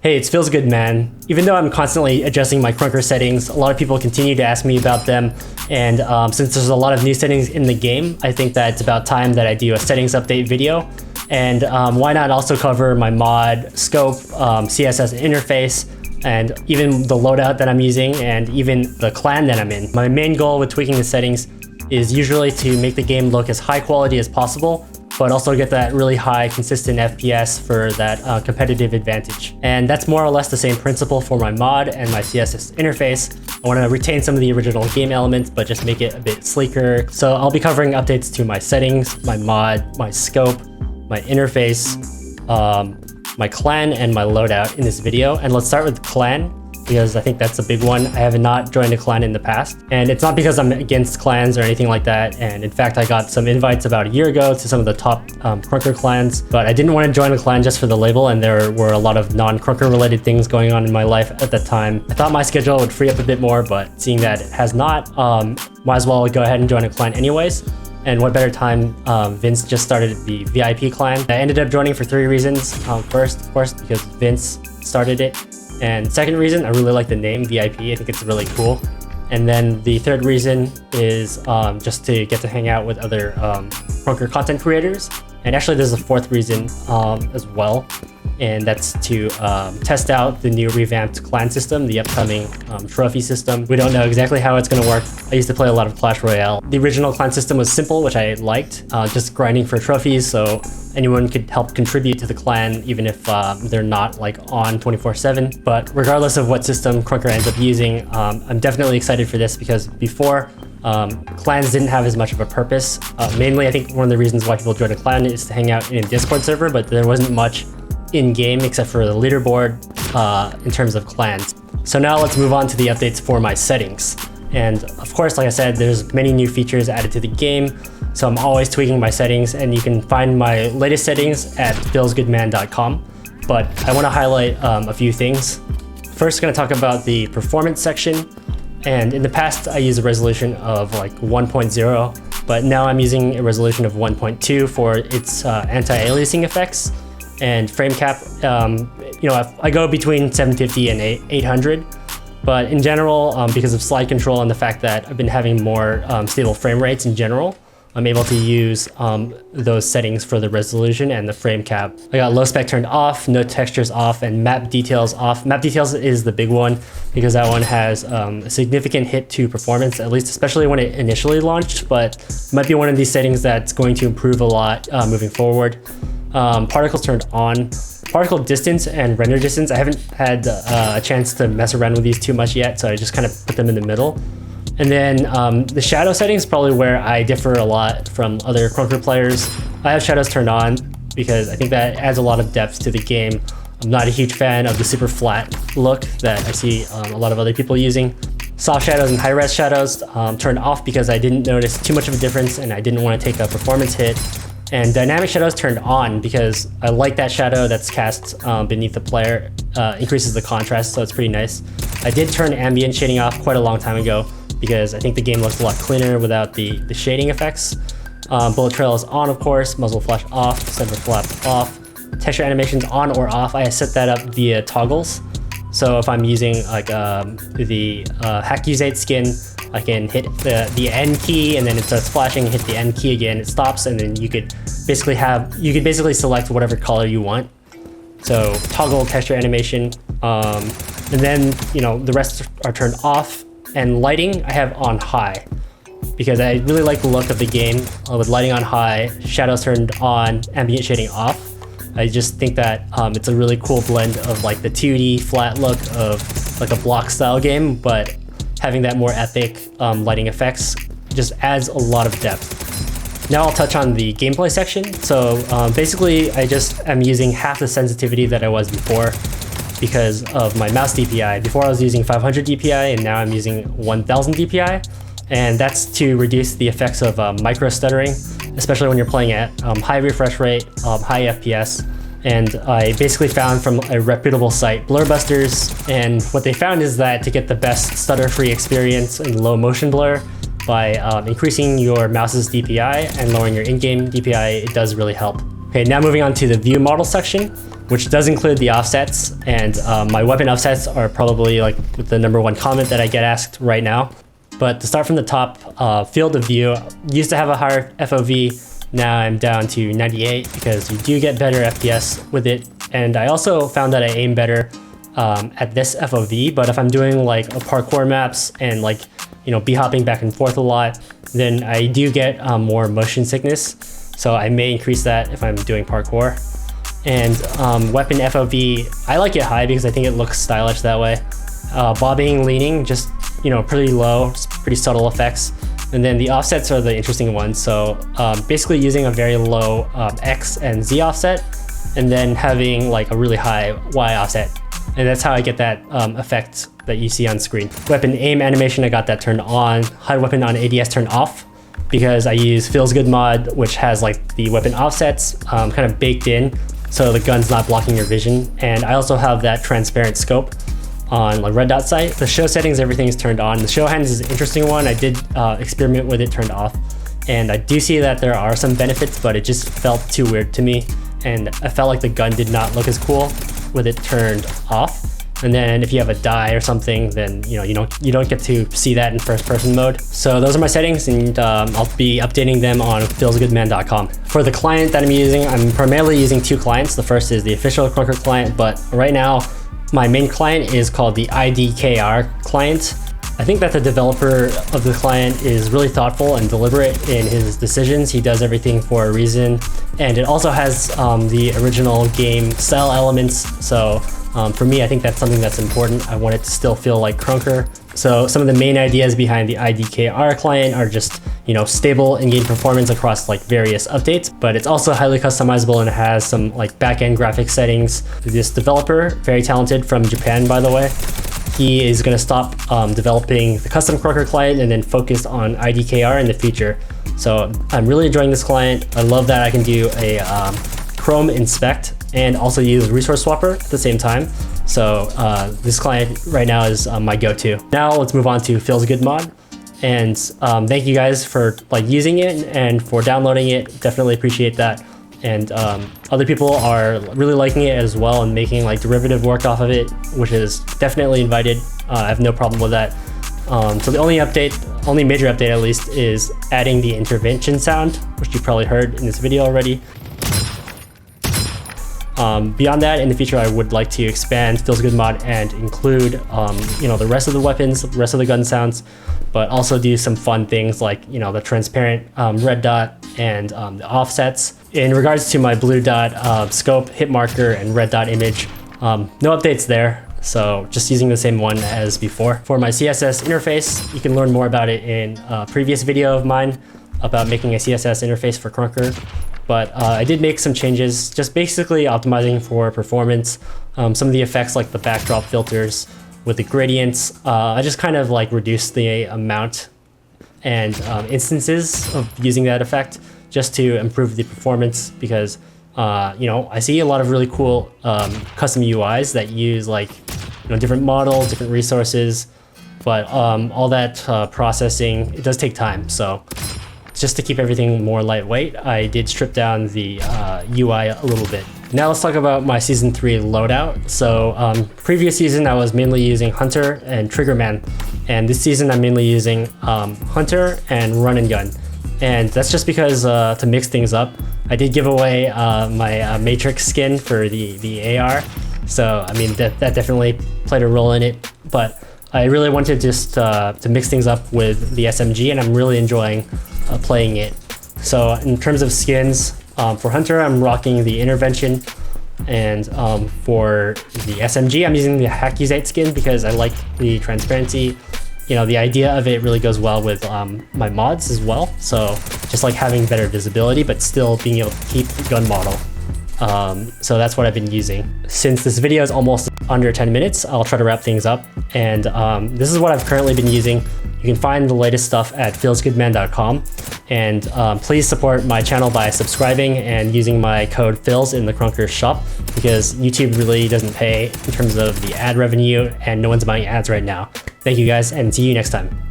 Hey, it's philzGoodMan. Even though I'm constantly adjusting my Krunker settings, a lot of people continue to ask me about them, and since there's a lot of new settings in the game, I think that it's about time that I do a settings update video. And why not also cover my mod, scope, CSS interface, and even the loadout that I'm using, and even the clan that I'm in. My main goal with tweaking the settings is usually to make the game look as high quality as possible, but also get that really high consistent FPS for that competitive advantage. And that's more or less the same principle for my mod and my CSS interface. I want to retain some of the original game elements, but just make it a bit sleeker. So I'll be covering updates to my settings, my mod, my scope, my interface, my clan, and my loadout in this video. And let's start with clan, because I think that's a big one. I have not joined a clan in the past, and it's not because I'm against clans or anything like that. And in fact, I got some invites about a year ago to some of the top Krunker clans, but I didn't want to join a clan just for the label, and there were a lot of non-Krunker related things going on in my life at that time. I thought my schedule would free up a bit more, but seeing that it has not, might as well go ahead and join a clan anyways. And what better time, Vince just started the VIP clan. I ended up joining for 3 reasons. First, of course, because Vince started it. And second reason, I really like the name VIP. I think it's really cool. And then the third reason is just to get to hang out with other Krunker content creators. And actually there's a fourth reason as well. And that's to test out the new revamped clan system, the upcoming trophy system. We don't know exactly how it's going to work. I used to play a lot of Clash Royale. The original clan system was simple, which I liked, just grinding for trophies, so anyone could help contribute to the clan, even if they're not like on 24/7. But regardless of what system Krunker ends up using, I'm definitely excited for this, because before, clans didn't have as much of a purpose. Mainly, I think one of the reasons why people join a clan is to hang out in a Discord server, but there wasn't much in-game except for the leaderboard in terms of clans. So now let's move on to the updates for my settings. And of course, like I said, there's many new features added to the game, so I'm always tweaking my settings, and you can find my latest settings at philzgoodman.com. But I want to highlight a few things. First, going to talk about the performance section. And in the past, I used a resolution of like 1.0, but now I'm using a resolution of 1.2 for its anti-aliasing effects. And frame cap, you know, I go between 750 and 800, but in general, because of slide control and the fact that I've been having more stable frame rates in general, I'm able to use those settings for the resolution and the frame cap. I got low spec turned off, no textures off, and map details off. Map details is the big one, because that one has a significant hit to performance, at least especially when it initially launched, but it might be one of these settings that's going to improve a lot moving forward. Particles turned on. Particle distance and render distance, I haven't had a chance to mess around with these too much yet, so I just kind of put them in the middle. And then the shadow settings, probably where I differ a lot from other Krunker players. I have shadows turned on because I think that adds a lot of depth to the game. I'm not a huge fan of the super flat look that I see a lot of other people using. Soft shadows and high-res shadows turned off because I didn't notice too much of a difference and I didn't want to take a performance hit. And dynamic shadows turned on because I like that shadow that's cast beneath the player, increases the contrast, so it's pretty nice. I did turn ambient shading off quite a long time ago because I think the game looks a lot cleaner without the shading effects. Bullet trail is on, of course, muzzle flash off, center flap off, texture animations on or off. I set that up via toggles. So if I'm using like the Hackuzate skin, I can hit the N key and then it starts flashing, hit the N key again, it stops, and then you could basically select whatever color you want. So toggle texture animation, and then, you know, the rest are turned off. And lighting I have on high because I really like the look of the game with lighting on high, shadows turned on, ambient shading off. I just think that it's a really cool blend of like the 2D flat look of like a block style game, but having that more epic lighting effects just adds a lot of depth. Now I'll touch on the gameplay section. So basically I just am using half the sensitivity that I was before because of my mouse DPI. Before I was using 500 DPI and now I'm using 1000 DPI. And that's to reduce the effects of micro stuttering, especially when you're playing at high refresh rate, high FPS. And I basically found from a reputable site, Blurbusters, and what they found is that to get the best stutter-free experience in low motion blur by increasing your mouse's DPI and lowering your in-game DPI, it does really help. Okay, now moving on to the view model section. which does include the offsets, and my weapon offsets are probably like the #1 comment that I get asked right now. But to start from the top, field of view, used to have a higher FOV, now I'm down to 98 because you do get better FPS with it. And I also found that I aim better at this FOV, but if I'm doing like a parkour maps and like, you know, hopping back and forth a lot, then I do get more motion sickness. So I may increase that if I'm doing parkour. And weapon FOV, I like it high because I think it looks stylish that way. Bobbing, leaning, just, you know, pretty low, pretty subtle effects. And then the offsets are the interesting ones. So basically using a very low X and Z offset, and then having like a really high Y offset. And that's how I get that effect that you see on screen. Weapon aim animation, I got that turned on. Hide weapon on ADS turned off because I use philzGoodMan, which has like the weapon offsets kind of baked in, so the gun's not blocking your vision. And I also have that transparent scope on like red dot sight. The show settings, everything is turned on. The show hands is an interesting one. I did experiment with it turned off, and I do see that there are some benefits, but it just felt too weird to me. And I felt like the gun did not look as cool with it turned off. And then if you have a die or something, then you don't get to see that in first person mode. So those are my settings, and I'll be updating them on philzgoodman.com. For the client that I'm using, I'm primarily using 2 clients. The first is the official Krunker client, but right now my main client is called the IDKR client. I think that the developer of the client is really thoughtful and deliberate in his decisions. He does everything for a reason. And it also has the original game style elements. So for me, I think that's something that's important. I want it to still feel like Krunker. So some of the main ideas behind the IDKR client are just, you know, stable in-game performance across like various updates, but it's also highly customizable and has some like back-end graphic settings. This developer, very talented, from Japan, by the way. He is going to stop developing the custom Krunker client and then focus on IDKR in the future. So I'm really enjoying this client. I love that I can do a Chrome inspect and also use resource swapper at the same time. So this client right now is my go-to. Now let's move on to philzGoodMan. And thank you guys for like using it and for downloading it. Definitely appreciate that. And other people are really liking it as well and making like derivative work off of it, which is definitely invited. I have no problem with that. So the only major update at least, is adding the intervention sound, which you probably heard in this video already. Beyond that, in the future, I would like to expand philzGoodMan and include, you know, the rest of the weapons, the rest of the gun sounds, but also do some fun things like, you know, the transparent red dot and the offsets. In regards to my blue dot scope, hit marker, and red dot image, no updates there. So just using the same one as before. For my CSS interface, you can learn more about it in a previous video of mine about making a CSS interface for Krunker. But I did make some changes, just basically optimizing for performance. Some of the effects like the backdrop filters with the gradients, I just kind of like reduced the amount and instances of using that effect just to improve the performance, because you know, I see a lot of really cool custom UIs that use like, you know, different models, different resources, but all that processing, it does take time. So just to keep everything more lightweight, I did strip down the UI a little bit. Now let's talk about my Season 3 loadout. So previous season, I was mainly using Hunter and Triggerman. And this season, I'm mainly using Hunter and Run and Gun. And that's just because to mix things up, I did give away my Matrix skin for the AR. So, I mean, that definitely played a role in it. But I really wanted just to mix things up with the SMG, and I'm really enjoying playing it. So in terms of skins, for Hunter, I'm rocking the Intervention, and for the SMG, I'm using the Hackuzite skin because I like the transparency. You know, the idea of it really goes well with my mods as well. So just like having better visibility, but still being able to keep the gun model. So that's what I've been using. Since this video is almost under 10 minutes, I'll try to wrap things up. And this is what I've currently been using. You can find the latest stuff at philzgoodman.com. And please support my channel by subscribing and using my code PHILZ in the Krunker shop, because YouTube really doesn't pay in terms of the ad revenue, and no one's buying ads right now. Thank you guys, and see you next time.